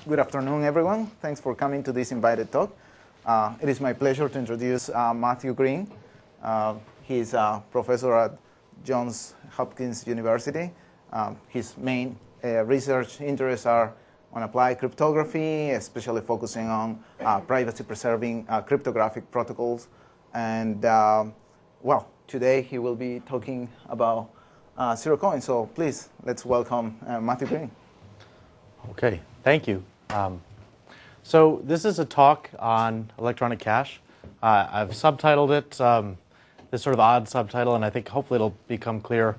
Good afternoon, everyone. Thanks for coming to this invited talk. It is my pleasure to introduce Matthew Green. He's a professor at Johns Hopkins University. His main research interests are on applied cryptography, especially focusing on privacy-preserving cryptographic protocols. And, well, today he will be talking about Zerocoin. So please, let's welcome Matthew Green. Okay, thank you. So this is a talk on electronic cash. I've subtitled it, this sort of odd subtitle, and I think hopefully it'll become clear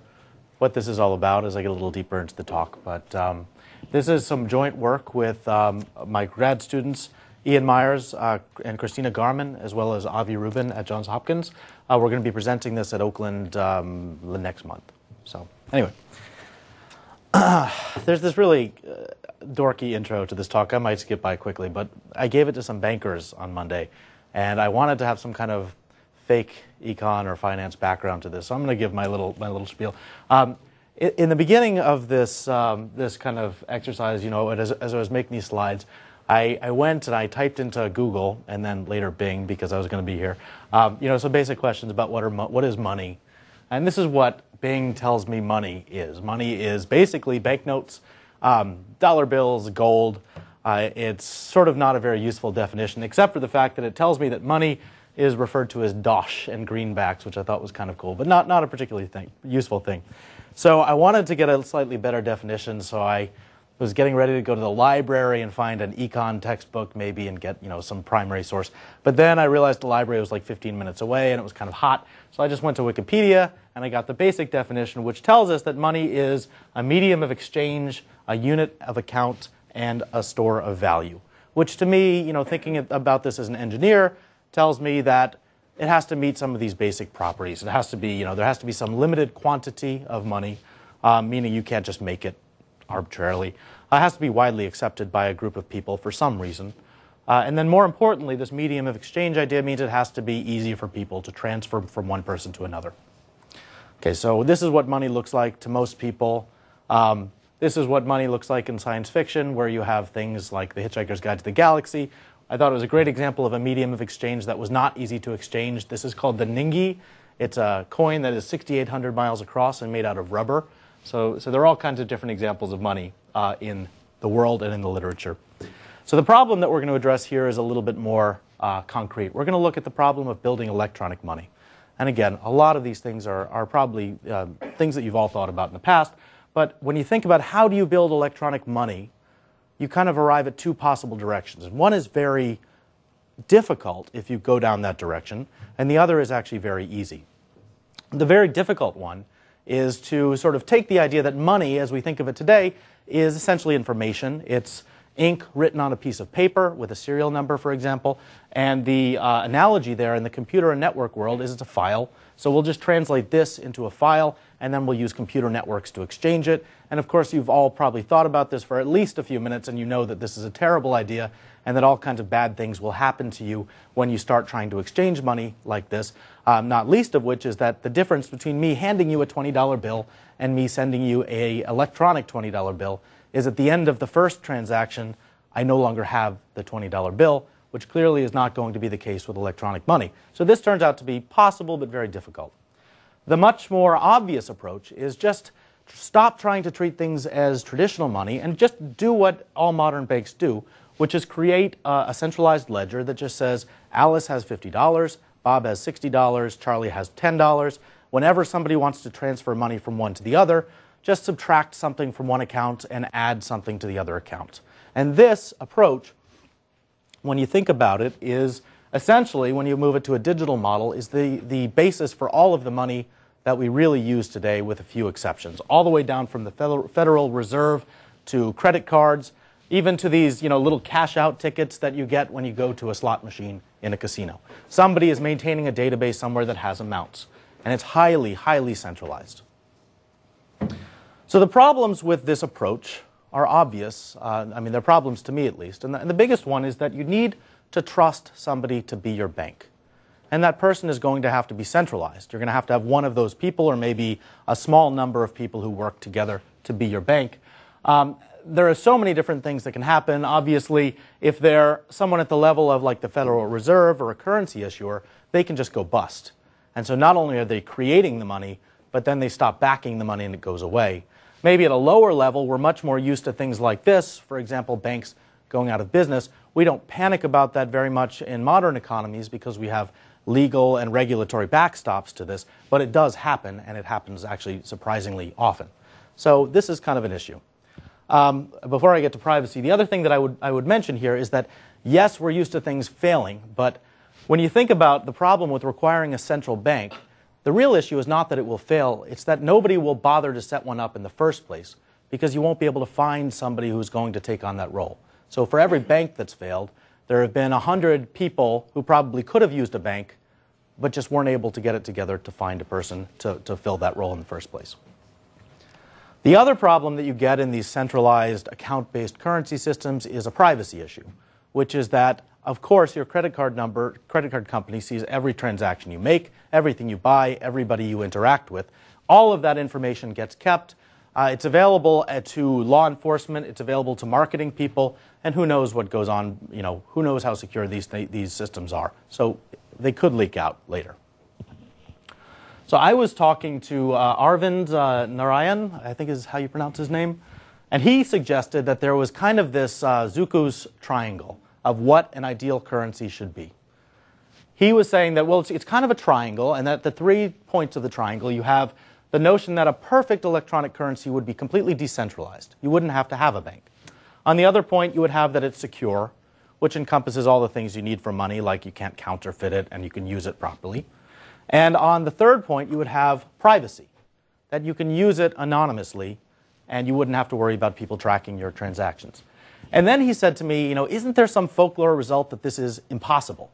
what this is all about as I get a little deeper into the talk. But this is some joint work with my grad students, Ian Myers and Christina Garman, as well as Avi Rubin at Johns Hopkins. We're going to be presenting this at Oakland the next month. So anyway, there's this really dorky intro to this talk. I might skip by quickly, but I gave it to some bankers on Monday, and I wanted to have some kind of fake econ or finance background to this. So I'm going to give my little spiel. In the beginning of this this kind of exercise, you know, as I was making these slides, I went and I typed into Google and then later Bing because I was going to be here. You know, some basic questions about what is money, and this is what Bing tells me money is. Money is basically banknotes, dollar bills, gold. It's sort of not a very useful definition, except for the fact that it tells me that money is referred to as dosh and greenbacks, which I thought was kind of cool, but not a particularly useful thing. So I wanted to get a slightly better definition, so I was getting ready to go to the library and find an econ textbook maybe and get, you know, some primary source. But then I realized the library was like 15 minutes away and it was kind of hot. So I just went to Wikipedia and I got the basic definition, which tells us that money is a medium of exchange, a unit of account, and a store of value. Which to me, you know, thinking about this as an engineer, tells me that it has to meet some of these basic properties. It has to be, you know, there has to be some limited quantity of money, meaning you can't just make it arbitrarily. It has to be widely accepted by a group of people for some reason. And then more importantly, this medium of exchange idea means it has to be easy for people to transfer from one person to another. Okay, so this is what money looks like to most people. This is what money looks like in science fiction, where you have things like The Hitchhiker's Guide to the Galaxy. I thought it was a great example of a medium of exchange that was not easy to exchange. This is called the Ningi. It's a coin that is 6,800 miles across and made out of rubber. So there are all kinds of different examples of money in the world and in the literature. So the problem that we're going to address here is a little bit more concrete. We're going to look at the problem of building electronic money. And again, a lot of these things are probably things that you've all thought about in the past. But when you think about how do you build electronic money, you kind of arrive at two possible directions. And one is very difficult if you go down that direction, and the other is actually very easy. The very difficult one is to sort of take the idea that money, as we think of it today, is essentially information. It's ink written on a piece of paper with a serial number, for example. And the analogy there in the computer and network world is it's a file. So we'll just translate this into a file, and then we'll use computer networks to exchange it. And of course, you've all probably thought about this for at least a few minutes, and you know that this is a terrible idea, and that all kinds of bad things will happen to you when you start trying to exchange money like this. Not least of which is that the difference between me handing you a $20 bill and me sending you an electronic $20 bill is at the end of the first transaction, I no longer have the $20 bill, which clearly is not going to be the case with electronic money. So this turns out to be possible but very difficult. The much more obvious approach is just stop trying to treat things as traditional money and just do what all modern banks do, which is create a centralized ledger that just says Alice has $50, Bob has $60, Charlie has $10. Whenever somebody wants to transfer money from one to the other, just subtract something from one account and add something to the other account. And this approach, when you think about it, is essentially, when you move it to a digital model, is the basis for all of the money that we really use today, with a few exceptions, all the way down from the Federal Reserve to credit cards, even to these, you know, little cash-out tickets that you get when you go to a slot machine in a casino. Somebody is maintaining a database somewhere that has amounts, and it's highly, highly centralized. So the problems with this approach are obvious. I mean, they're problems to me at least. And the biggest one is that you need to trust somebody to be your bank. And that person is going to have to be centralized. You're going to have one of those people, or maybe a small number of people who work together to be your bank. there are so many different things that can happen. Obviously, if they're someone at the level of like the Federal Reserve or a currency issuer, they can just go bust. And so not only are they creating the money, but then they stop backing the money and it goes away. Maybe at a lower level, we're much more used to things like this. For example, banks going out of business. We don't panic about that very much in modern economies because we have legal and regulatory backstops to this. But it does happen, and it happens actually surprisingly often. So this is kind of an issue. Before I get to privacy, the other thing that I would mention here is that, yes, we're used to things failing, but when you think about the problem with requiring a central bank, the real issue is not that it will fail, it's that nobody will bother to set one up in the first place because you won't be able to find somebody who's going to take on that role. So for every bank that's failed, there have been 100 people who probably could have used a bank but just weren't able to get it together to find a person to fill that role in the first place. The other problem that you get in these centralized account-based currency systems is a privacy issue, which is that, of course, your credit card company sees every transaction you make, everything you buy, everybody you interact with. All of that information gets kept. It's available to law enforcement. It's available to marketing people. And who knows what goes on, who knows how secure these systems are. So they could leak out later. So I was talking to Arvind Narayan, I think is how you pronounce his name. And he suggested that there was kind of this Zuku's triangle of what an ideal currency should be. He was saying that, well, it's kind of a triangle, and that the 3 points of the triangle, you have the notion that a perfect electronic currency would be completely decentralized. You wouldn't have to have a bank. On the other point, you would have that it's secure, which encompasses all the things you need for money, like you can't counterfeit it and you can use it properly. And on the third point, you would have privacy, that you can use it anonymously and you wouldn't have to worry about people tracking your transactions. And then he said to me, isn't there some folklore result that this is impossible?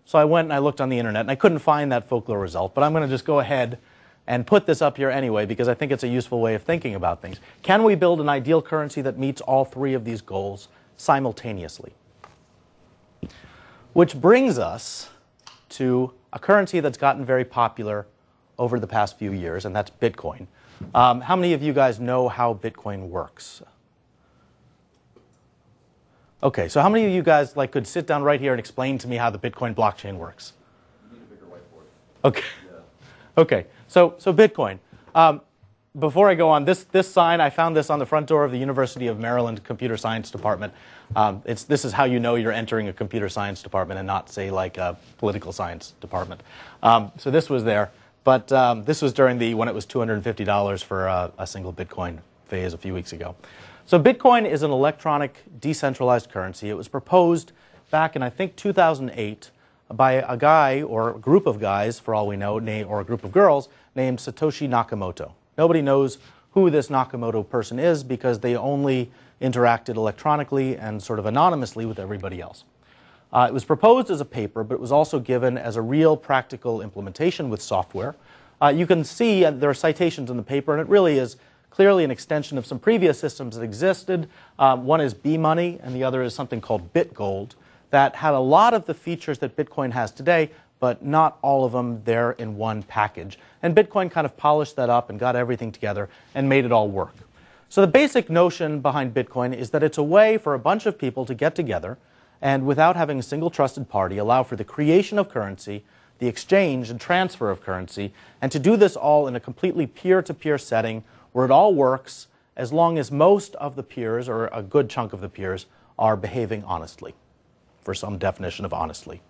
So I went and I looked on the internet and I couldn't find that folklore result, but I'm going to just go ahead and put this up here anyway because I think it's a useful way of thinking about things. Can we build an ideal currency that meets all 3 of these goals simultaneously? Which brings us to a currency that's gotten very popular over the past few years, and that's Bitcoin. How many of you guys know how Bitcoin works? Okay, so how many of you guys could sit down right here and explain to me how the Bitcoin blockchain works? You need a bigger whiteboard. Okay. Yeah. Okay, so Bitcoin. Before I go on, this sign, I found this on the front door of the University of Maryland Computer Science Department. This is how you know you're entering a computer science department and not, say, like a political science department. So this was there. But this was during when it was $250 for a single Bitcoin phase a few weeks ago. So Bitcoin is an electronic decentralized currency. It was proposed back in, I think, 2008 by a guy or a group of guys, for all we know, or a group of girls, named Satoshi Nakamoto. Nobody knows who this Nakamoto person is because they only interacted electronically and sort of anonymously with everybody else. It was proposed as a paper, but it was also given as a real practical implementation with software. You can see there are citations in the paper, and it really is clearly an extension of some previous systems that existed. One is B-Money, and the other is something called BitGold, that had a lot of the features that Bitcoin has today, but not all of them there in one package. And Bitcoin kind of polished that up and got everything together and made it all work. So the basic notion behind Bitcoin is that it's a way for a bunch of people to get together and, without having a single trusted party, allow for the creation of currency, the exchange and transfer of currency, and to do this all in a completely peer-to-peer setting where it all works as long as most of the peers, or a good chunk of the peers, are behaving honestly, for some definition of honestly.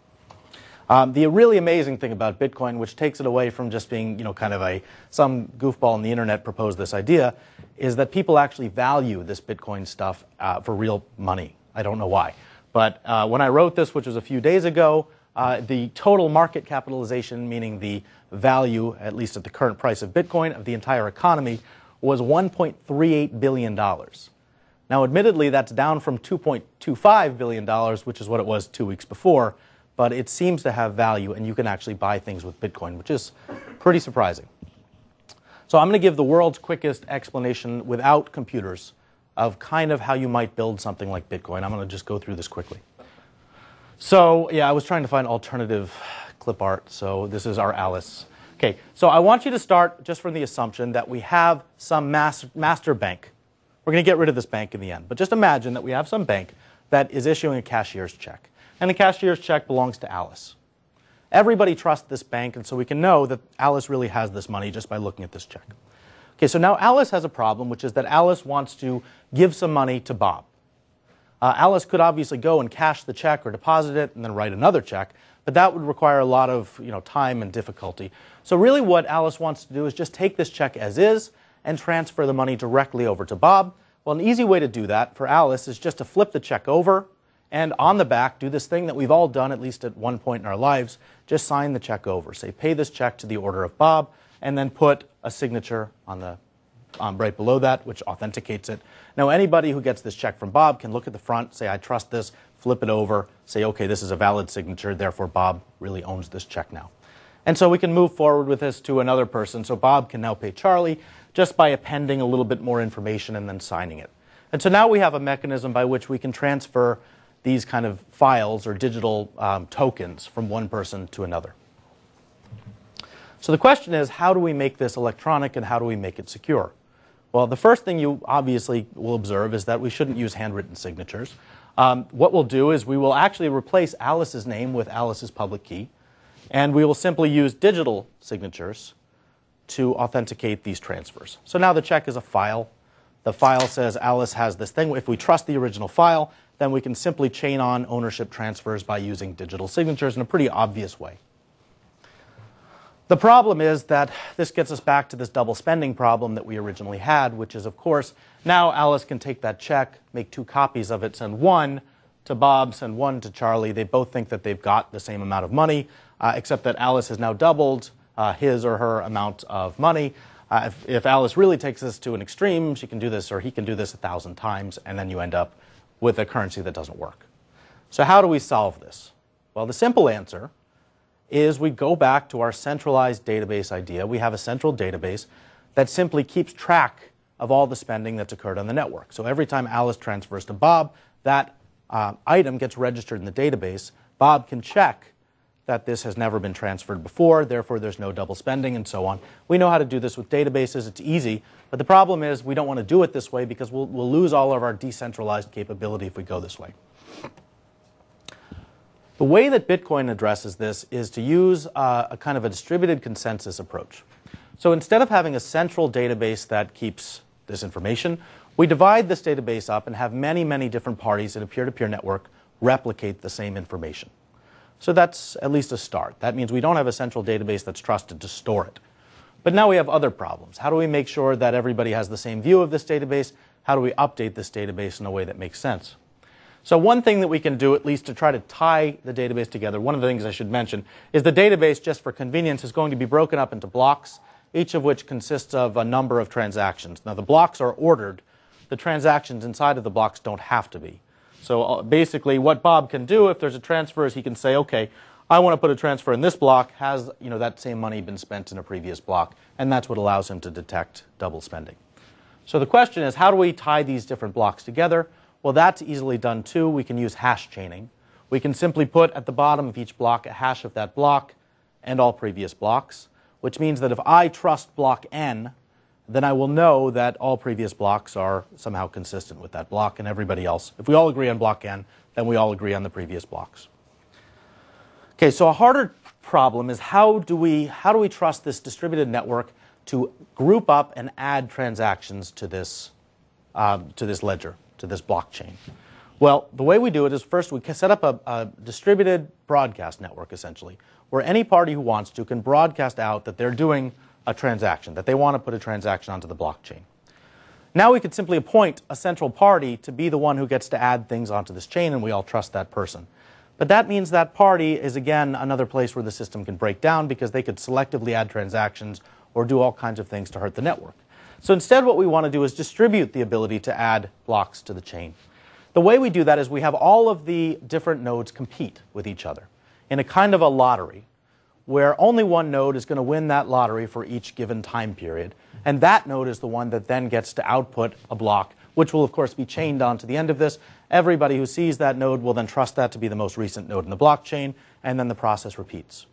The really amazing thing about Bitcoin, which takes it away from just being, kind of some goofball on the internet proposed this idea, is that people actually value this Bitcoin stuff for real money. I don't know why. But when I wrote this, which was a few days ago, the total market capitalization, meaning the value, at least at the current price of Bitcoin, of the entire economy, was $1.38 billion. Now, admittedly, that's down from $2.25 billion, which is what it was 2 weeks before, but it seems to have value, and you can actually buy things with Bitcoin, which is pretty surprising. So I'm going to give the world's quickest explanation without computers of kind of how you might build something like Bitcoin. I'm going to just go through this quickly. So, yeah, I was trying to find alternative clip art, so this is our Alice. Okay, so I want you to start just from the assumption that we have some master bank We're going to get rid of this bank in the end. But just imagine that we have some bank that is issuing a cashier's check. And the cashier's check belongs to Alice. Everybody trusts this bank, and so we can know that Alice really has this money just by looking at this check. Okay, so now Alice has a problem, which is that Alice wants to give some money to Bob. Alice could obviously go and cash the check or deposit it and then write another check, but that would require a lot of time and difficulty. So really what Alice wants to do is just take this check as is and transfer the money directly over to Bob. Well, an easy way to do that for Alice is just to flip the check over and on the back do this thing that we've all done at least at one point in our lives. Just sign the check over. Say, pay this check to the order of Bob, and then put a signature on the right below that, which authenticates it. Now, anybody who gets this check from Bob can look at the front, say, I trust this, flip it over, say, okay, this is a valid signature, therefore Bob really owns this check now. And so we can move forward with this to another person. So Bob can now pay Charlie just by appending a little bit more information and then signing it. And so now we have a mechanism by which we can transfer these kind of files or digital tokens from one person to another. So the question is, how do we make this electronic and how do we make it secure? Well, the first thing you obviously will observe is that we shouldn't use handwritten signatures. What we'll do is we will actually replace Alice's name with Alice's public key, and we will simply use digital signatures to authenticate these transfers. So now the check is a file. The file says Alice has this thing. If we trust the original file, then we can simply chain on ownership transfers by using digital signatures in a pretty obvious way. The problem is that this gets us back to this double spending problem that we originally had, which is, of course, now Alice can take that check, make 2 copies of it, send one to Bob, send one to Charlie. They both think that they've got the same amount of money, except that Alice has now doubled his or her amount of money. If Alice really takes this to an extreme, she can do this or he can do this 1,000 times, and then you end up with a currency that doesn't work. So how do we solve this? Well, the simple answer is we go back to our centralized database idea. We have a central database that simply keeps track of all the spending that's occurred on the network. So every time Alice transfers to Bob, that item gets registered in the database. Bob can check that this has never been transferred before, therefore there's no double spending, and so on. We know how to do this with databases. It's easy, but the problem is we don't want to do it this way because we'll lose all of our decentralized capability if we go this way. The way that Bitcoin addresses this is to use a kind of a distributed consensus approach. So instead of having a central database that keeps this information, we divide this database up and have many, many different parties in a peer-to-peer network replicate the same information. So that's at least a start. That means we don't have a central database that's trusted to store it. But now we have other problems. How do we make sure that everybody has the same view of this database? How do we update this database in a way that makes sense? So one thing that we can do, at least to try to tie the database together, one of the things I should mention, is the database, just for convenience, is going to be broken up into blocks, each of which consists of a number of transactions. Now, the blocks are ordered. The transactions inside of the blocks don't have to be. So basically, what Bob can do if there's a transfer is he can say, okay, I want to put a transfer in this block. Has that same money been spent in a previous block? And that's what allows him to detect double spending. So the question is, how do we tie these different blocks together? Well, that's easily done too. We can use hash chaining. We can simply put at the bottom of each block a hash of that block and all previous blocks, which means that if I trust block n, then I will know that all previous blocks are somehow consistent with that block and everybody else. If we all agree on block n, then we all agree on the previous blocks. Okay, so a harder problem is how do we trust this distributed network to group up and add transactions to this ledger, to this blockchain? Well, the way we do it is first we set up a distributed broadcast network, essentially, where any party who wants to can broadcast out that they're doing a transaction, that they want to put a transaction onto the blockchain. Now we could simply appoint a central party to be the one who gets to add things onto this chain, and we all trust that person. But that means that party is, again, another place where the system can break down because they could selectively add transactions or do all kinds of things to hurt the network. So instead what we want to do is distribute the ability to add blocks to the chain. The way we do that is we have all of the different nodes compete with each other in a kind of a lottery where only one node is going to win that lottery for each given time period. And that node is the one that then gets to output a block, which will, of course, be chained onto the end of this. Everybody who sees that node will then trust that to be the most recent node in the blockchain, and then the process repeats.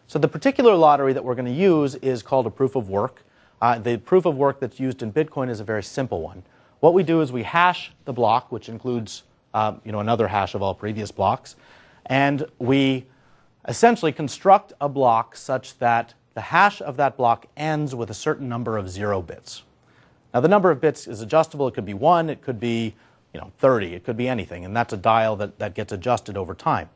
So the particular lottery that we're going to use is called a proof of work. The proof of work that's used in Bitcoin is a very simple one. What we do is we hash the block, which includes another hash of all previous blocks, and we essentially construct a block such that the hash of that block ends with a certain number of 0 bits. Now, the number of bits is adjustable. It could be 1, it could be 30, it could be anything, and that's a dial that gets adjusted over time.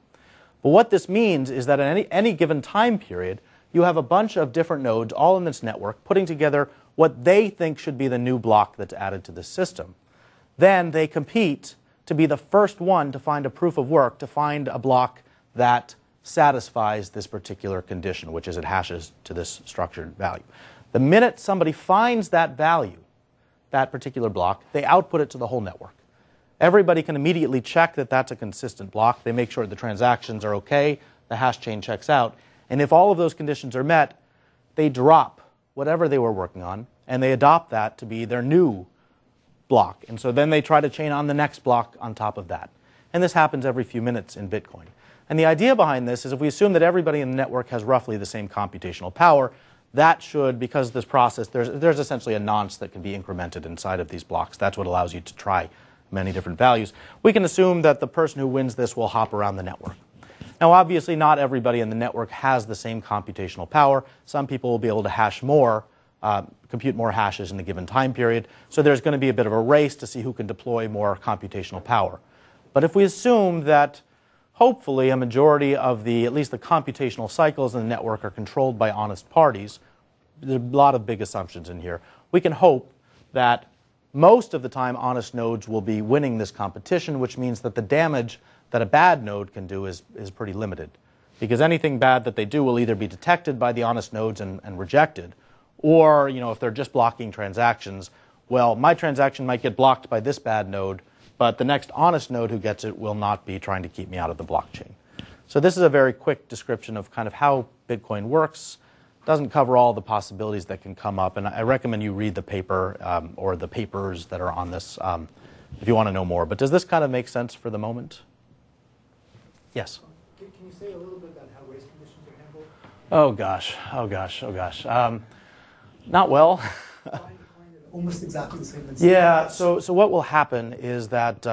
But what this means is that at any given time period, you have a bunch of different nodes all in this network putting together what they think should be the new block that's added to the system. Then they compete to be the first one to find a proof of work, to find a block that satisfies this particular condition, which is it hashes to this structured value. The minute somebody finds that value, that particular block, they output it to the whole network. Everybody can immediately check that that's a consistent block. They make sure the transactions are okay, the hash chain checks out, and if all of those conditions are met, they drop whatever they were working on, and they adopt that to be their new block. And so then they try to chain on the next block on top of that. And this happens every few minutes in Bitcoin. And the idea behind this is if we assume that everybody in the network has roughly the same computational power, that should, because of this process, there's essentially a nonce that can be incremented inside of these blocks. That's what allows you to try many different values. We can assume that the person who wins this will hop around the network. Now, obviously, not everybody in the network has the same computational power. Some people will be able to hash more, compute more hashes in a given time period. So there's going to be a bit of a race to see who can deploy more computational power. But if we assume that hopefully a majority of at least the computational cycles in the network are controlled by honest parties, there's a lot of big assumptions in here. We can hope that most of the time honest nodes will be winning this competition, which means that the damage that a bad node can do is pretty limited. Because anything bad that they do will either be detected by the honest nodes and rejected, or if they're just blocking transactions, well, my transaction might get blocked by this bad node, but the next honest node who gets it will not be trying to keep me out of the blockchain. So this is a very quick description of kind of how Bitcoin works. It doesn't cover all the possibilities that can come up, and I recommend you read the paper or the papers that are on this if you want to know more. But does this kind of make sense for the moment? Yes? Can you say a little bit about how race conditions are handled? Oh gosh, oh gosh, oh gosh. Not well. Almost exactly the same. Yeah, so what will happen is that,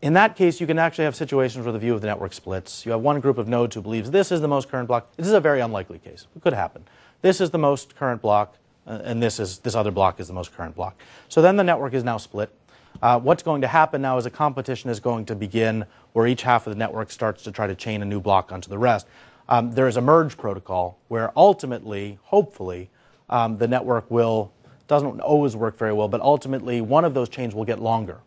in that case, you can actually have situations where the view of the network splits. You have one group of nodes who believes this is the most current block. This is a very unlikely case. It could happen. This is the most current block, and this other block is the most current block. So then the network is now split. What's going to happen now is a competition is going to begin where each half of the network starts to try to chain a new block onto the rest. There is a merge protocol where ultimately, hopefully, the network doesn't always work very well, but ultimately one of those chains will get longer.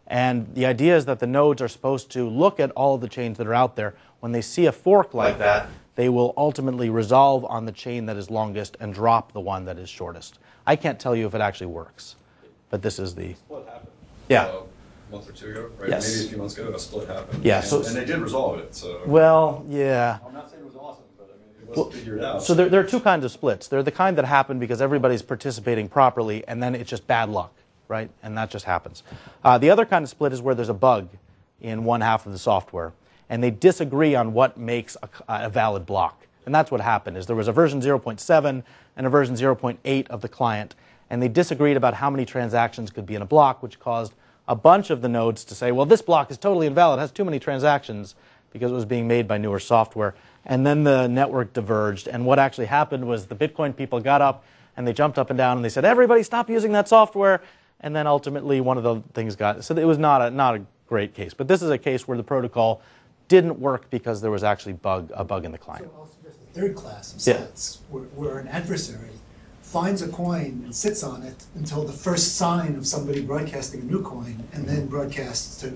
And the idea is that the nodes are supposed to look at all of the chains that are out there. When they see a fork like that, they will ultimately resolve on the chain that is longest and drop the one that is shortest. I can't tell you if it actually works, but this is the... Split happened. Yeah. A month or two ago, right? Yes. Maybe a few months ago, a split happened. Yeah. And they did resolve it. So. Well, yeah. I'm not saying it was awesome, but it wasn't figured out. So there are two kinds of splits. They're the kind that happen because everybody's participating properly, and then it's just bad luck, right? And that just happens. The other kind of split is where there's a bug in one half of the software, and they disagree on what makes a valid block. And that's what happened, is there was a version 0.7 and a version 0.8 of the client, and they disagreed about how many transactions could be in a block, which caused a bunch of the nodes to say, well, this block is totally invalid, it has too many transactions, because it was being made by newer software. And then the network diverged, and what actually happened was the Bitcoin people got up, and they jumped up and down, and they said, everybody stop using that software, and then ultimately one of the things got, so it was not a great case. But this is a case where the protocol didn't work because there was actually a bug in the client. So I'll suggest a third class of splits, where an adversary finds a coin and sits on it until the first sign of somebody broadcasting a new coin, and then broadcasts to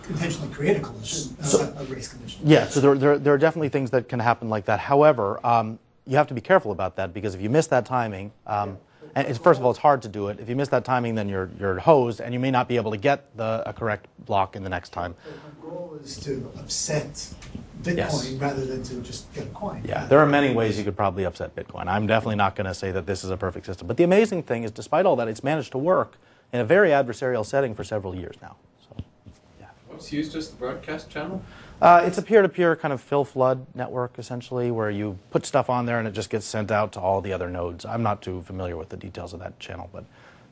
intentionally create a collision, a race condition. Yeah, so there are definitely things that can happen like that. However, you have to be careful about that, because if you miss that timing, first of all, it's hard to do it. If you miss that timing, then you're hosed, and you may not be able to get a correct block in the next time. So my goal is to upset Bitcoin rather than to just get a coin. Yeah, there are many ways you could probably upset Bitcoin. I'm definitely not going to say that this is a perfect system. But the amazing thing is, despite all that, it's managed to work in a very adversarial setting for several years now. So, yeah. What's used as the broadcast channel? It's a peer-to-peer kind of fill-flood network, essentially, where you put stuff on there and it just gets sent out to all the other nodes. I'm not too familiar with the details of that channel, but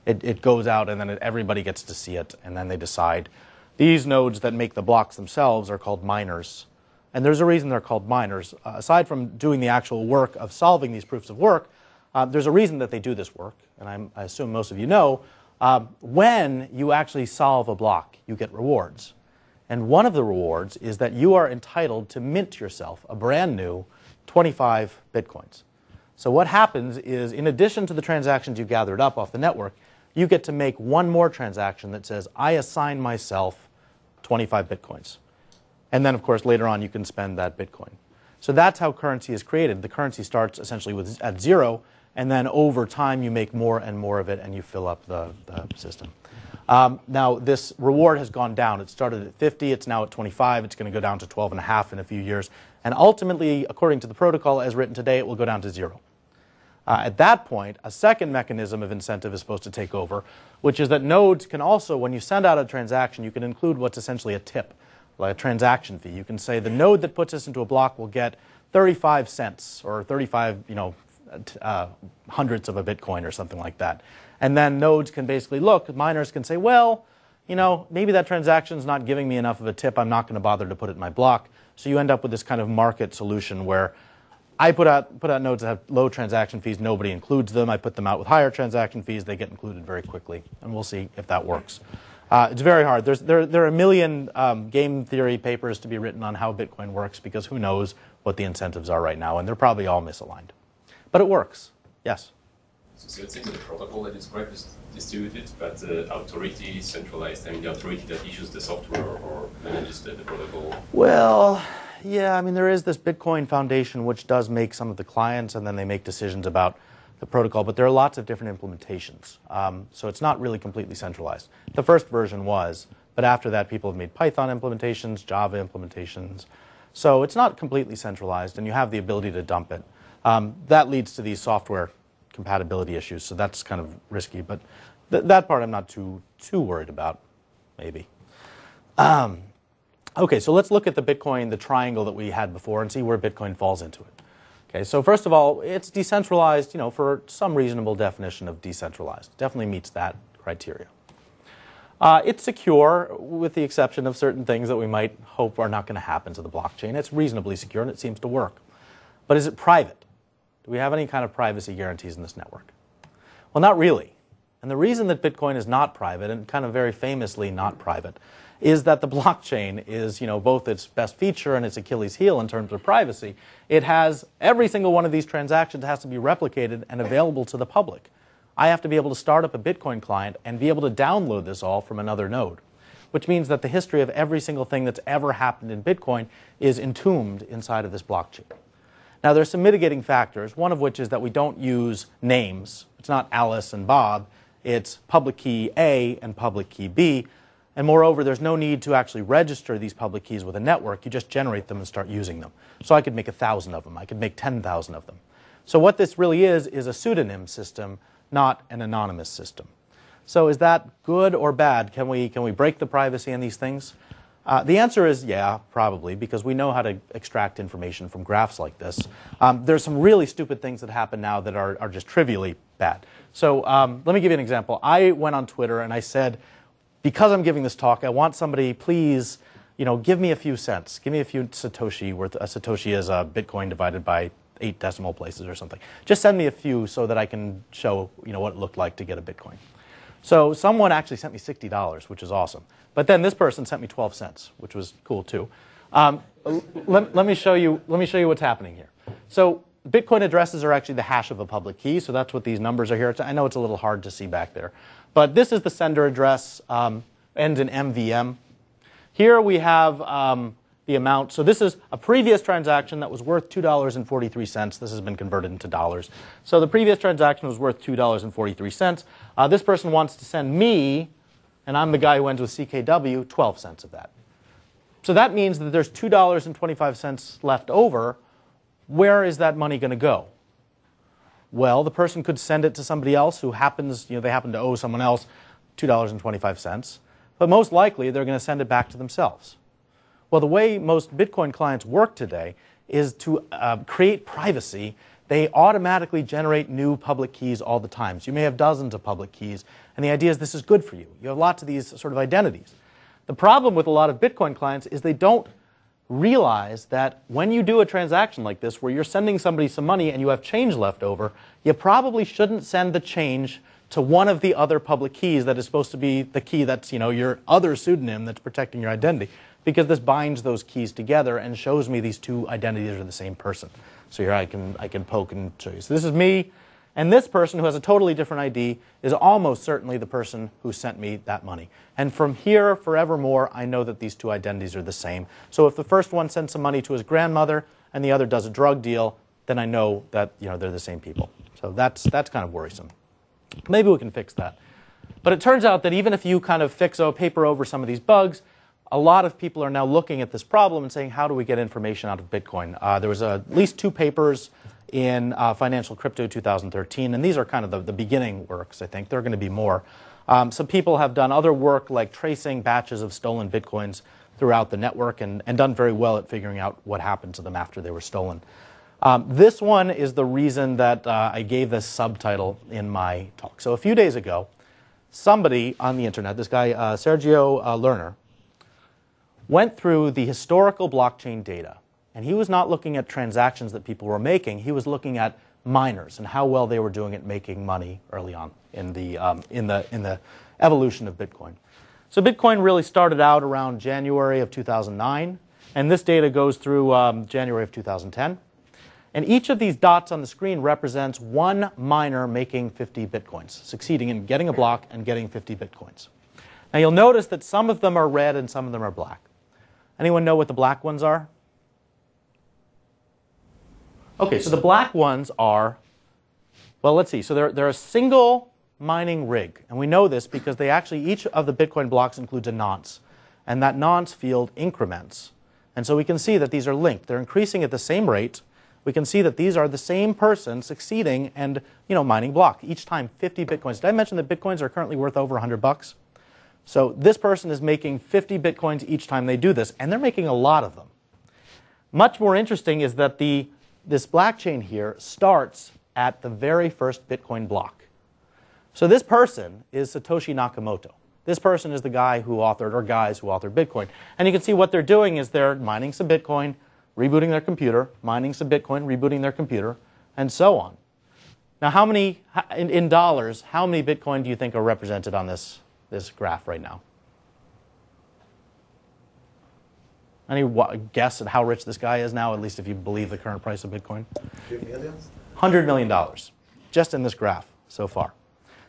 It goes out, and then everybody gets to see it, and then they decide. These nodes that make the blocks themselves are called miners. And there's a reason they're called miners. Aside from doing the actual work of solving these proofs of work, there's a reason that they do this work, and I assume most of you know. When you actually solve a block, you get rewards. And one of the rewards is that you are entitled to mint yourself a brand new 25 bitcoins. So what happens is, in addition to the transactions you gathered up off the network, you get to make one more transaction that says, I assign myself 25 bitcoins. And then, of course, later on, you can spend that bitcoin. So that's how currency is created. The currency starts essentially at 0, and then over time, you make more and more of it, and you fill up the system. Now, this reward has gone down. It started at 50. It's now at 25. It's going to go down to 12.5 in a few years. And ultimately, according to the protocol as written today, it will go down to 0. At that point, a second mechanism of incentive is supposed to take over, which is that nodes can also, when you send out a transaction, you can include what's essentially a tip, like a transaction fee. You can say the node that puts this into a block will get 35 cents or 35, hundredths of a Bitcoin or something like that. And then nodes can basically look, miners can say, well, maybe that transaction's not giving me enough of a tip. I'm not going to bother to put it in my block. So you end up with this kind of market solution where I put out nodes that have low transaction fees. Nobody includes them. I put them out with higher transaction fees. They get included very quickly. And we'll see if that works. It's very hard. There are a million game theory papers to be written on how Bitcoin works, because who knows what the incentives are right now. And they're probably all misaligned. But it works. Yes? So it seems that the protocol that is quite distributed, but the authority is centralized. I mean, the authority that issues the software or manages the protocol. Well, yeah, there is this Bitcoin Foundation which does make some of the clients, and then they make decisions about the protocol, but there are lots of different implementations. So it's not really completely centralized. The first version was, but after that people have made Python implementations, Java implementations. So it's not completely centralized, and you have the ability to dump it. That leads to these software compatibility issues, so that's kind of risky, but that part I'm not too worried about, maybe. Okay, so let's look at the Bitcoin, the triangle that we had before, and see where Bitcoin falls into it. Okay, so first of all, it's decentralized, for some reasonable definition of decentralized. It definitely meets that criteria. It's secure, with the exception of certain things that we might hope are not going to happen to the blockchain. It's reasonably secure, and it seems to work. But is it private? Do we have any kind of privacy guarantees in this network? Well, not really. And the reason that Bitcoin is not private, and kind of very famously not private, is that the blockchain is, both its best feature and its Achilles heel in terms of privacy. It has, every single one of these transactions has to be replicated and available to the public. I have to be able to start up a Bitcoin client and be able to download this all from another node, which means that the history of every single thing that's ever happened in Bitcoin is entombed inside of this blockchain. Now, there's some mitigating factors, one of which is that we don't use names. It's not Alice and Bob. It's public key A and public key B. And moreover, there's no need to actually register these public keys with a network. You just generate them and start using them. So I could make 1,000 of them. I could make 10,000 of them. So what this really is a pseudonym system, not an anonymous system. So is that good or bad? Can we break the privacy in these things? The answer is yeah, probably, because we know how to extract information from graphs like this. There's some really stupid things that happen now that are just trivially bad. So let me give you an example. I went on Twitter and I said, because I'm giving this talk, I want somebody, please, give me a few cents. Give me a few Satoshi worth. A Satoshi is a Bitcoin divided by 8 decimal places or something. Just send me a few so that I can show, what it looked like to get a Bitcoin. So someone actually sent me $60, which is awesome. But then this person sent me 12 cents, which was cool too. Let me show you what's happening here. So Bitcoin addresses are actually the hash of a public key, so that's what these numbers are here. I know it's a little hard to see back there. But this is the sender address, ends in MVM. Here we have the amount. So this is a previous transaction that was worth $2.43. This has been converted into dollars. So the previous transaction was worth $2.43. This person wants to send me, and I'm the guy who ends with CKW, 12 cents of that. So that means that there's $2.25 left over. Where is that money going to go? Well, the person could send it to somebody else who happens, they happen to owe someone else $2.25. But most likely, they're going to send it back to themselves. Well, the way most Bitcoin clients work today is to create privacy they automatically generate new public keys all the time. So you may have dozens of public keys, and the idea is this is good for you. You have lots of these sort of identities. The problem with a lot of Bitcoin clients is they don't realize that when you do a transaction like this, where you're sending somebody some money and you have change left over, you probably shouldn't send the change to one of the other public keys that is supposed to be the key that's, your other pseudonym that's protecting your identity, because this binds those keys together and shows me these two identities are the same person. So here I can poke and show you. So this is me, and this person who has a totally different ID is almost certainly the person who sent me that money. And from here, forevermore, I know that these two identities are the same. So if the first one sends some money to his grandmother and the other does a drug deal, then I know that they're the same people. So that's kind of worrisome. Maybe we can fix that. But it turns out that even if you kind of paper over some of these bugs, a lot of people are now looking at this problem and saying, how do we get information out of Bitcoin? There was at least 2 papers in Financial Crypto 2013, and these are kind of the beginning works, I think. There are going to be more. Some people have done other work like tracing batches of stolen Bitcoins throughout the network and done very well at figuring out what happened to them after they were stolen. This one is the reason that I gave this subtitle in my talk. So a few days ago, somebody on the internet, this guy Sergio Lerner, went through the historical blockchain data. And he was not looking at transactions that people were making. He was looking at miners and how well they were doing at making money early on in the evolution of Bitcoin. So Bitcoin really started out around January of 2009. And this data goes through January of 2010. And each of these dots on the screen represents one miner making 50 Bitcoins, succeeding in getting a block and getting 50 Bitcoins. Now you'll notice that some of them are red and some of them are black. Anyone know what the black ones are? Okay, so the black ones are, well, let's see. So they're a single mining rig. And we know this because each of the Bitcoin blocks includes a nonce. And that nonce field increments. And so we can see that these are linked. They're increasing at the same rate. We can see that these are the same person succeeding and mining block. Each time 50 Bitcoins. Did I mention that Bitcoins are currently worth over $100? So this person is making 50 Bitcoins each time they do this, and they're making a lot of them. Much more interesting is that this blockchain here starts at the very first Bitcoin block. So this person is Satoshi Nakamoto. This person is the guy who authored, or guys who authored Bitcoin. And you can see what they're doing is they're mining some Bitcoin, rebooting their computer, mining some Bitcoin, rebooting their computer, and so on. Now, how many, in dollars, how many Bitcoin do you think are represented on this graph right now? Any guess at how rich this guy is now, at least if you believe the current price of Bitcoin? $100 million, just in this graph so far.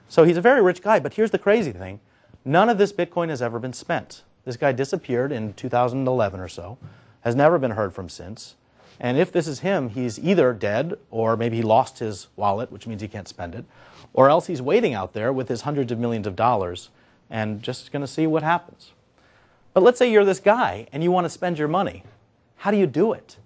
So he's a very rich guy, but here's the crazy thing. None of this Bitcoin has ever been spent. This guy disappeared in 2011 or so, has never been heard from since. And if this is him, he's either dead, or maybe he lost his wallet, which means he can't spend it, or else he's waiting out there with his hundreds of millions of dollars and just going to see what happens. But let's say you're this guy and you want to spend your money. How do you do it?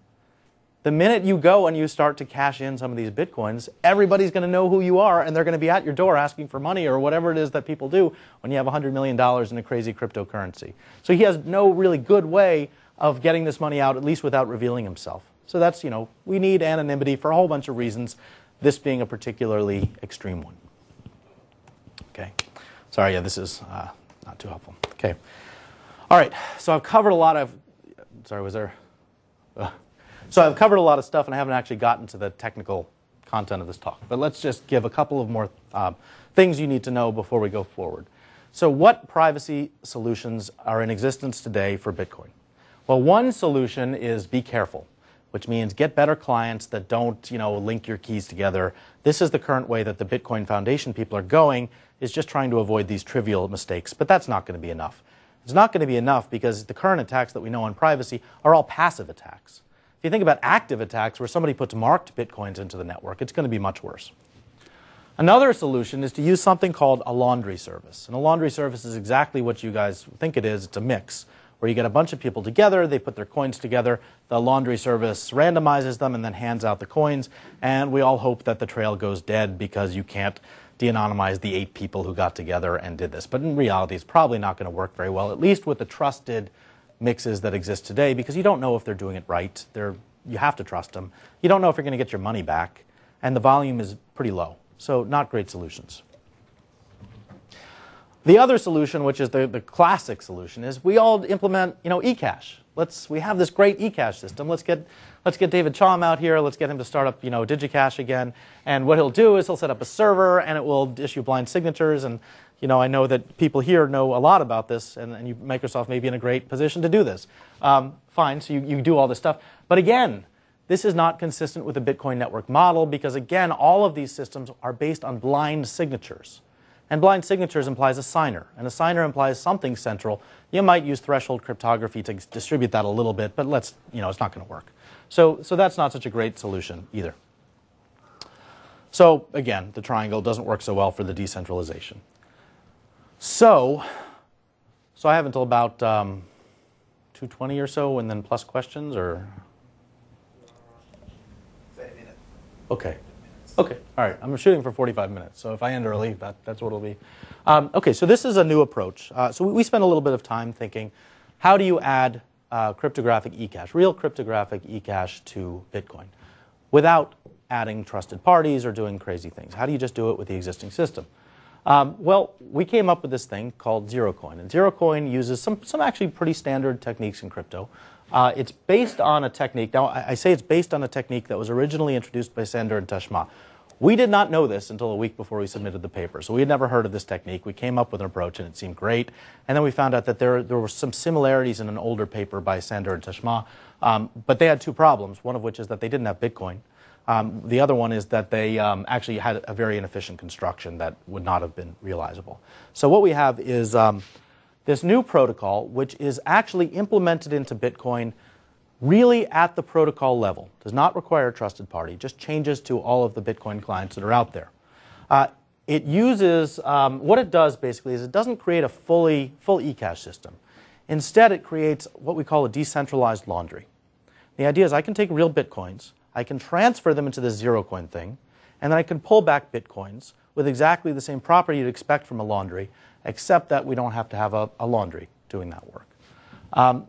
The minute you go and you start to cash in some of these Bitcoins, everybody's going to know who you are, and they're going to be at your door asking for money or whatever it is that people do when you have $100 million in a crazy cryptocurrency. So he has no really good way of getting this money out, at least without revealing himself. So that's, we need anonymity for a whole bunch of reasons, this being a particularly extreme one. Okay. Sorry, this is not too helpful. Okay. All right, so I've covered a lot of, So I've covered a lot of stuff, and I haven't actually gotten to the technical content of this talk. But let's just give a couple of more things you need to know before we go forward. So what privacy solutions are in existence today for Bitcoin? Well, one solution is be careful, which means get better clients that don't, link your keys together. This is the current way that the Bitcoin Foundation people are going, is just trying to avoid these trivial mistakes. But that's not going to be enough. It's not going to be enough because the current attacks that we know on privacy are all passive attacks. If you think about active attacks where somebody puts marked Bitcoins into the network, it's going to be much worse. Another solution is to use something called a laundry service. And a laundry service is exactly what you guys think it is. It's a mix where you get a bunch of people together, they put their coins together, the laundry service randomizes them and then hands out the coins, and we all hope that the trail goes dead because you can't de-anonymize the 8 people who got together and did this. But in reality, it's probably not going to work very well, at least with the trusted mixes that exist today, because you don't know if they're doing it right. You have to trust them. You don't know if you're going to get your money back. and the volume is pretty low. So not great solutions. The other solution, which is the classic solution, is we all implement eCash. We have this great eCash system. Let's get David Chaum out here. Let's get him to start up DigiCash again. And what he'll do is he'll set up a server, and it will issue blind signatures. And I know that people here know a lot about this, and Microsoft may be in a great position to do this. Fine, so you do all this stuff. But again, this is not consistent with the Bitcoin network model because, again, all of these systems are based on blind signatures. And blind signatures implies a signer, and a signer implies something central. You might use threshold cryptography to distribute that a little bit, but it's not going to work. So that's not such a great solution either. So again, the triangle doesn't work so well for the decentralization. So I have until about 2:20 or so, and then plus questions, or? 30 minutes. Okay. Okay, all right. I'm shooting for 45 minutes, so if I end early, that's what it'll be. Okay, so this is a new approach. So we spent a little bit of time thinking, how do you add cryptographic eCash, real cryptographic eCash to Bitcoin, without adding trusted parties or doing crazy things? How do you just do it with the existing system? Well, we came up with this thing called Zerocoin, and Zerocoin uses some actually pretty standard techniques in crypto. It's based on a technique. Now, I say it's based on a technique that was originally introduced by Sander and Teshma. We did not know this until a week before we submitted the paper. So we had never heard of this technique. We came up with an approach, and it seemed great. And then we found out that there were some similarities in an older paper by Sander and Teshma. But they had two problems, one of which is that they didn't have Bitcoin. The other one is that they actually had a very inefficient construction that would not have been realizable. So what we have is this new protocol, which is actually implemented into Bitcoin really at the protocol level. Does not require a trusted party, just changes to all of the Bitcoin clients that are out there. It uses, what it does basically is it doesn't create a full eCash system. Instead, it creates what we call a decentralized laundry. The idea is I can take real Bitcoins, I can transfer them into this Zerocoin thing, and then I can pull back Bitcoins with exactly the same property you'd expect from a laundry, except that we don't have to have a laundry doing that work.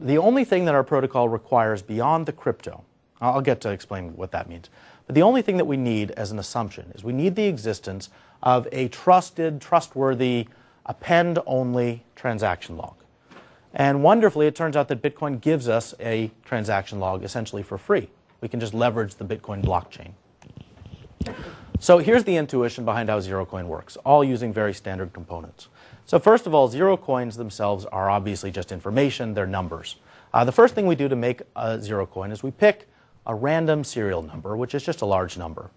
The only thing that our protocol requires beyond the crypto, I'll get to explain what that means, but the only thing that we need as an assumption is we need the existence of a trustworthy, append-only transaction log. And wonderfully, it turns out that Bitcoin gives us a transaction log essentially for free. We can just leverage the Bitcoin blockchain. So here's the intuition behind how Zerocoin works, all using very standard components. So first of all, Zerocoins themselves are obviously just information, they're numbers. The first thing we do to make a Zerocoin is we pick a random serial number, which is just a large number.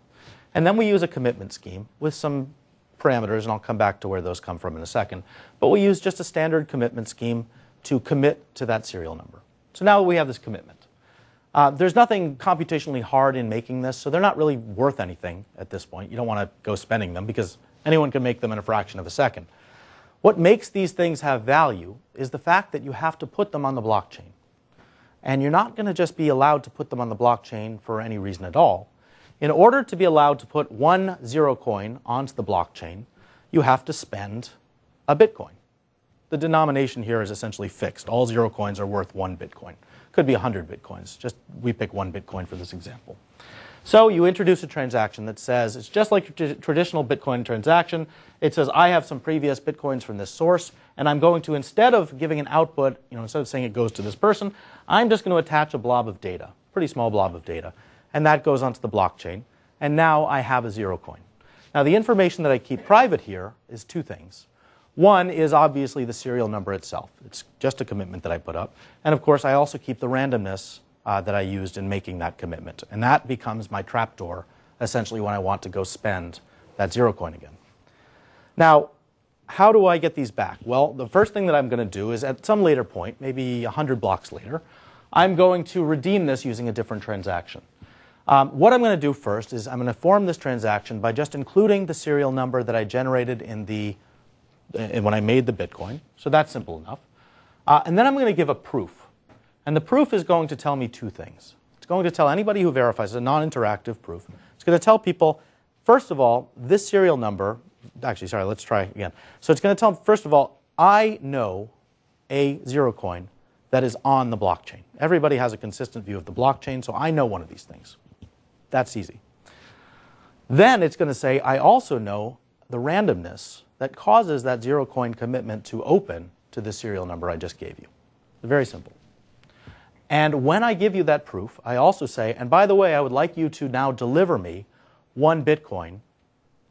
And then we use a commitment scheme with some parameters, and I'll come back to where those come from in a second. But we use just a standard commitment scheme to commit to that serial number. So now we have this commitment. There's nothing computationally hard in making this, so they're not really worth anything at this point. You don't want to go spending them because anyone can make them in a fraction of a second. What makes these things have value is the fact that you have to put them on the blockchain. And you're not going to just be allowed to put them on the blockchain for any reason at all. In order to be allowed to put one Zerocoin onto the blockchain, you have to spend a Bitcoin. The denomination here is essentially fixed. All Zerocoins are worth 1 Bitcoin. Could be 100 Bitcoins. Just we pick 1 Bitcoin for this example. So you introduce a transaction that says, it's just like a traditional Bitcoin transaction. It says, I have some previous Bitcoins from this source, and I'm going to, instead of giving an output, instead of saying it goes to this person, I'm just going to attach a blob of data, pretty small blob of data, and that goes onto the blockchain. And now I have a Zerocoin. Now the information that I keep private here is two things. One is obviously the serial number itself. It's just a commitment that I put up. And of course, I also keep the randomness that I used in making that commitment. And that becomes my trapdoor, essentially, when I want to go spend that Zerocoin again. Now, how do I get these back? Well, the first thing that I'm going to do is at some later point, maybe 100 blocks later, I'm going to redeem this using a different transaction. What I'm going to do first is I'm going to form this transaction by just including the serial number that I generated when I made the Bitcoin. So that's simple enough. And then I'm going to give a proof. And the proof is going to tell me two things. It's going to tell anybody who verifies, it's a non-interactive proof. It's going to tell people, first of all, this serial number, actually, sorry, let's try again. So it's going to tell, first of all, I know a Zerocoin that is on the blockchain. Everybody has a consistent view of the blockchain, so I know one of these things. That's easy. Then it's going to say, I also know the randomness that causes that Zerocoin commitment to open to the serial number I just gave you. Very simple. And when I give you that proof, I also say, and by the way, I would like you to now deliver me 1 Bitcoin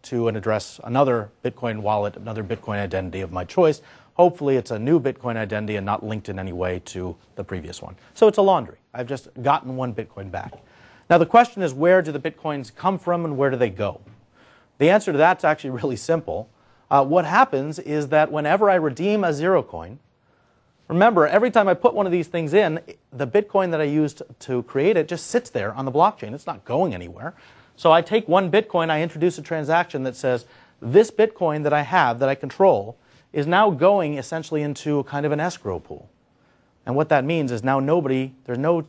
to an address, another Bitcoin wallet, another Bitcoin identity of my choice. Hopefully it's a new Bitcoin identity and not linked in any way to the previous one. So it's a laundry. I've just gotten 1 Bitcoin back. Now the question is, where do the Bitcoins come from and where do they go? The answer to that's actually really simple. What happens is that whenever I redeem a Zerocoin, remember, every time I put one of these things in, the Bitcoin that I used to create it just sits there on the blockchain. It's not going anywhere. So I take 1 Bitcoin, I introduce a transaction that says, this Bitcoin that I have, that I control, is now going essentially into kind of an escrow pool. And what that means is now there's no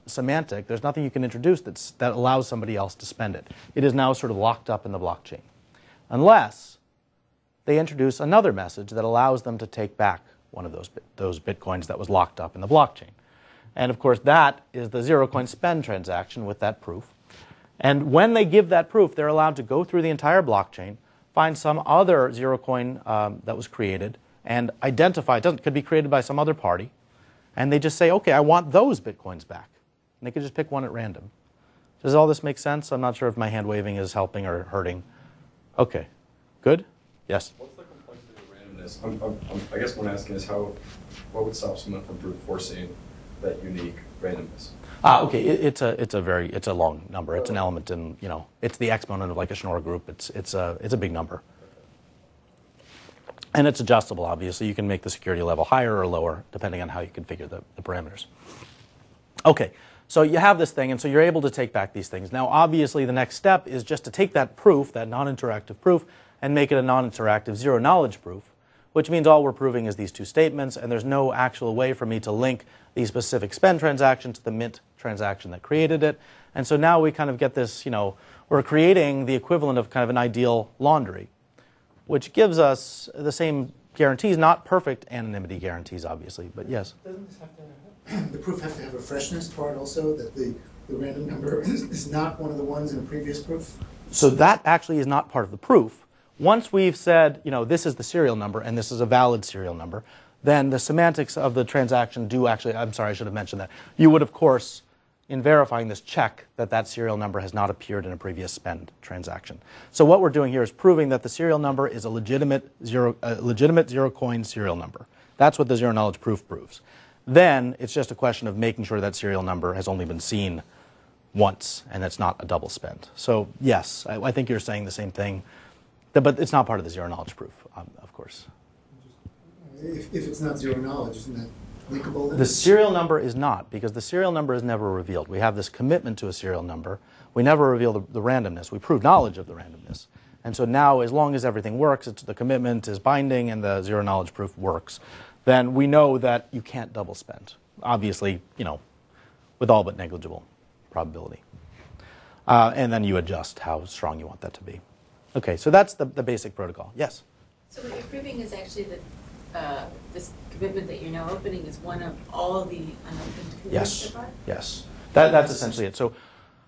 semantic, there's nothing you can introduce that allows somebody else to spend it. It is now sort of locked up in the blockchain. Unless they introduce another message that allows them to take back one of those Bitcoins that was locked up in the blockchain. And of course that is the Zerocoin spend transaction with that proof. And when they give that proof, they're allowed to go through the entire blockchain, find some other Zerocoin that was created, and identify, it could be created by some other party, and they just say, okay, I want those Bitcoins back. And they could just pick one at random. Does all this make sense? I'm not sure if my hand waving is helping or hurting. Okay, good? Yes? What's the complexity of randomness? I guess what I'm asking is what would stop someone from brute forcing that unique randomness? Okay, it's a long number. It's an element in, it's the exponent of like a Schnorr group. It's a big number. And it's adjustable, obviously. You can make the security level higher or lower, depending on how you configure the parameters. Okay, so you have this thing, and so you're able to take back these things. Now, obviously, the next step is just to take that proof, that non-interactive proof, and make it a non-interactive zero-knowledge proof, which means all we're proving is these 2 statements, and there's no actual way for me to link the specific spend transaction to the mint transaction that created it. And so now we kind of get this, we're creating the equivalent of kind of an ideal laundry, which gives us the same guarantees, not perfect anonymity guarantees, obviously, but yes. Doesn't this the proof have to have a freshness part also, that the random number is not one of the ones in a previous proof? So that actually is not part of the proof. Once we've said, this is the serial number and this is a valid serial number, then the semantics of the transaction do actually, I'm sorry, I should have mentioned that. You would, of course, in verifying this, check that serial number has not appeared in a previous spend transaction. So what we're doing here is proving that the serial number is a legitimate Zerocoin serial number. That's what the zero-knowledge proof proves. Then it's just a question of making sure that serial number has only been seen once and it's not a double spend. So yes, I think you're saying the same thing, but it's not part of the zero-knowledge proof, of course. If it's not zero-knowledge, isn't that linkable then? The serial number is not, because the serial number is never revealed. We have this commitment to a serial number. We never reveal the randomness. We prove knowledge of the randomness. And so now, as long as everything works, the commitment is binding and the zero-knowledge proof works, then we know that you can't double spend. Obviously, with all but negligible probability. And then you adjust how strong you want that to be. Okay, so that's the basic protocol. Yes? So what you're proving is actually that this commitment that you're now opening is one of all the unopened commitments so far? Yes. That's essentially it. So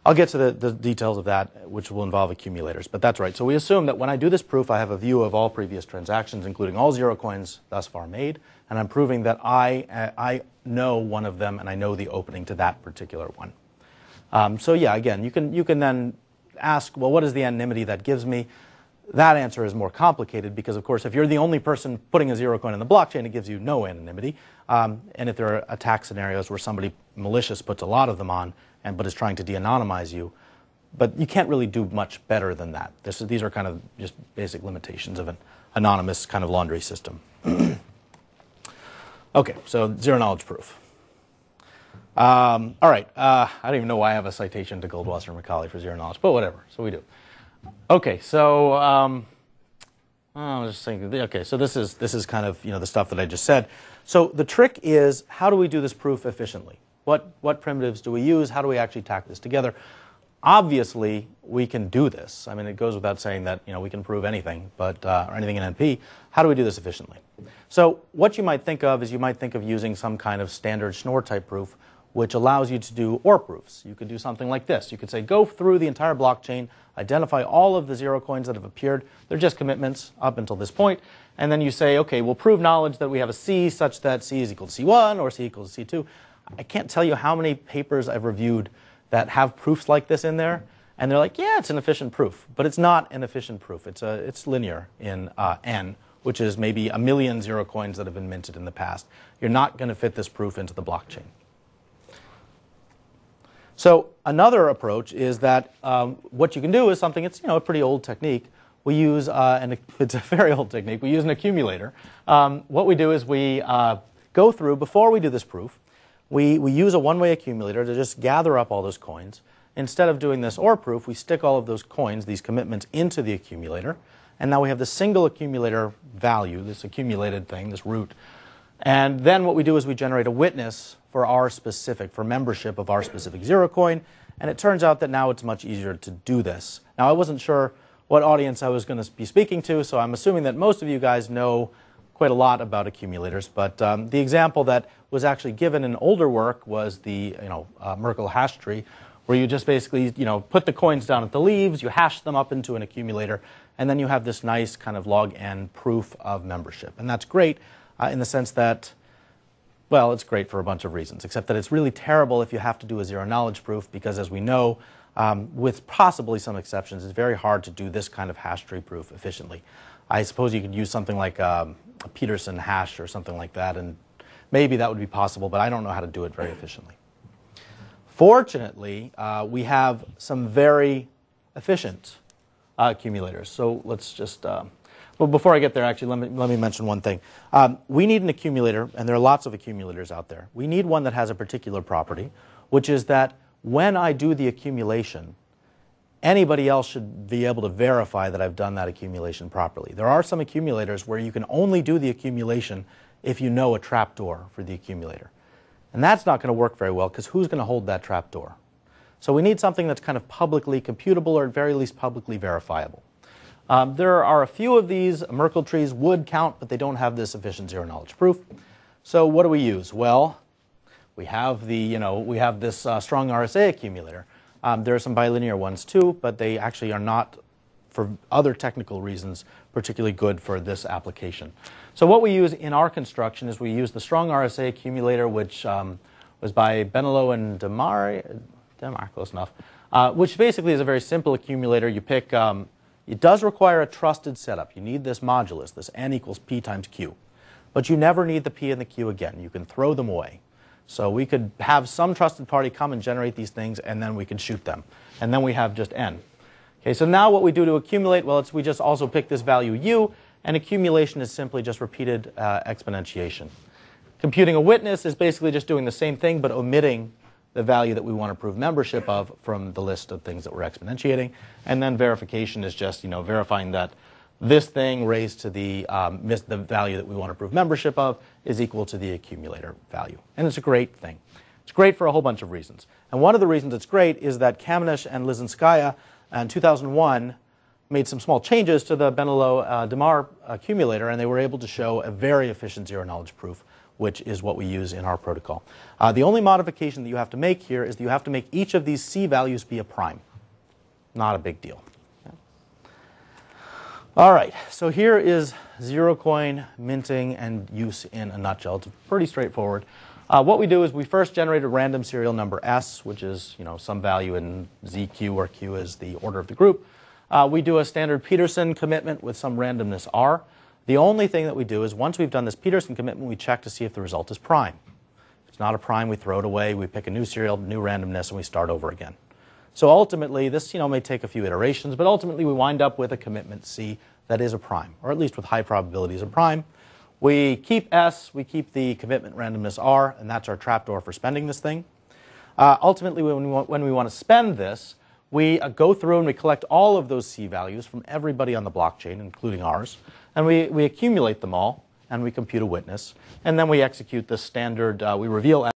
I'll get to the details of that, which will involve accumulators. But that's right. So we assume that when I do this proof, I have a view of all previous transactions, including all Zerocoins thus far made. And I'm proving that I know one of them, and I know the opening to that particular one. So yeah, again, you can then ask, well, what is the anonymity that gives me? That answer is more complicated because, of course, if you're the only person putting a Zerocoin in the blockchain, it gives you no anonymity. And if there are attack scenarios where somebody malicious puts a lot of them on, but is trying to de-anonymize you, but you can't really do much better than that. These are kind of just basic limitations of an anonymous kind of laundry system. Okay, so zero-knowledge proof. All right, I don't even know why I have a citation to Goldwasser and Macaulay for zero-knowledge, but whatever, so we do. Okay, so I was just thinking. Okay, so this is kind of the stuff that I just said. So the trick is, how do we do this proof efficiently? What primitives do we use? How do we actually tack this together? Obviously, we can do this. I mean, it goes without saying that we can prove anything, but or anything in NP. How do we do this efficiently? So what you might think of is you might think of using some kind of standard Schnorr type proof, which allows you to do OR proofs. You could do something like this. You could say, go through the entire blockchain, identify all of the zero coins that have appeared. They're just commitments up until this point. And then you say, okay, we'll prove knowledge that we have a C such that C is equal to C1 or C equals to C2. I can't tell you how many papers I've reviewed that have proofs like this in there. And they're like, yeah, it's an efficient proof. But it's not an efficient proof. It's linear in N, which is maybe 1 million zero coins that have been minted in the past. You're not going to fit this proof into the blockchain. So another approach is that what you can do is something, it's a pretty old technique. We use, and it's a very old technique, we use an accumulator. What we do is we go through, before we do this proof, we use a one-way accumulator to just gather up all those coins. Instead of doing this OR proof, we stick all of those coins, these commitments, into the accumulator. And now we have the single accumulator value, this accumulated thing, this root. And then what we do is we generate a witness for membership of our specific zero coin. And it turns out that now it's much easier to do this. Now, I wasn't sure what audience I was going to be speaking to, so I'm assuming that most of you guys know quite a lot about accumulators. But the example that was actually given in older work was the Merkle hash tree, where you just basically put the coins down at the leaves, you hash them up into an accumulator, and then you have this nice kind of log n proof of membership. And that's great in the sense that, well, it's great for a bunch of reasons, except that it's really terrible if you have to do a zero knowledge proof, because as we know, with possibly some exceptions, it's very hard to do this kind of hash tree proof efficiently. I suppose you could use something like a Peterson hash or something like that, and maybe that would be possible, but I don't know how to do it very efficiently. Fortunately, we have some very efficient accumulators. So let's just, well, before I get there, actually, let me mention one thing. We need an accumulator, and there are lots of accumulators out there. We need one that has a particular property, which is that when I do the accumulation, anybody else should be able to verify that I've done that accumulation properly. There are some accumulators where you can only do the accumulation if you know a trapdoor for the accumulator. And that's not going to work very well, because who's going to hold that trapdoor? So we need something that's kind of publicly computable, or at very least publicly verifiable. There are a few of these. Merkle trees would count, but they don't have this efficient zero knowledge proof. So what do we use? Well, we have this strong RSA accumulator. There are some bilinear ones too, but they actually are not, for other technical reasons, particularly good for this application. So what we use in our construction is we use the strong RSA accumulator, which was by Benello and Demar, close enough, which basically is a very simple accumulator. You pick, it does require a trusted setup. You need this modulus, this n equals p times q. But you never need the p and the q again. You can throw them away. So we could have some trusted party come and generate these things, and then we can shoot them. And then we have just n. Okay, so now what we do to accumulate, well, we just also pick this value u, and accumulation is simply just repeated exponentiation. Computing a witness is basically just doing the same thing, but omitting the value that we want to prove membership of from the list of things that we're exponentiating. And then verification is just verifying that this thing raised to the value that we want to prove membership of is equal to the accumulator value. And it's a great thing. It's great for a whole bunch of reasons. And one of the reasons it's great is that Kamenisch and Lizinskaya in 2001 made some small changes to the Benello-Demar accumulator, and they were able to show a very efficient zero-knowledge proof, which is what we use in our protocol. The only modification that you have to make here is that you have to make each of these C values be a prime. Not a big deal. All right, so here is Zerocoin minting and use in a nutshell. It's pretty straightforward. What we do is we first generate a random serial number S, which is some value in ZQ, where Q is the order of the group. We do a standard Peterson commitment with some randomness R. The only thing that we do is once we've done this Peterson commitment, we check to see if the result is prime. If it's not a prime, we throw it away. We pick a new serial, new randomness, and we start over again. So ultimately, this may take a few iterations, but ultimately we wind up with a commitment C that is a prime, or at least with high probability is a prime. We keep S, we keep the commitment randomness R, and that's our trapdoor for spending this thing. Ultimately, when we want to spend this, we go through and we collect all of those C values from everybody on the blockchain, including ours, and we accumulate them all, and we compute a witness, and then we execute the standard, we reveal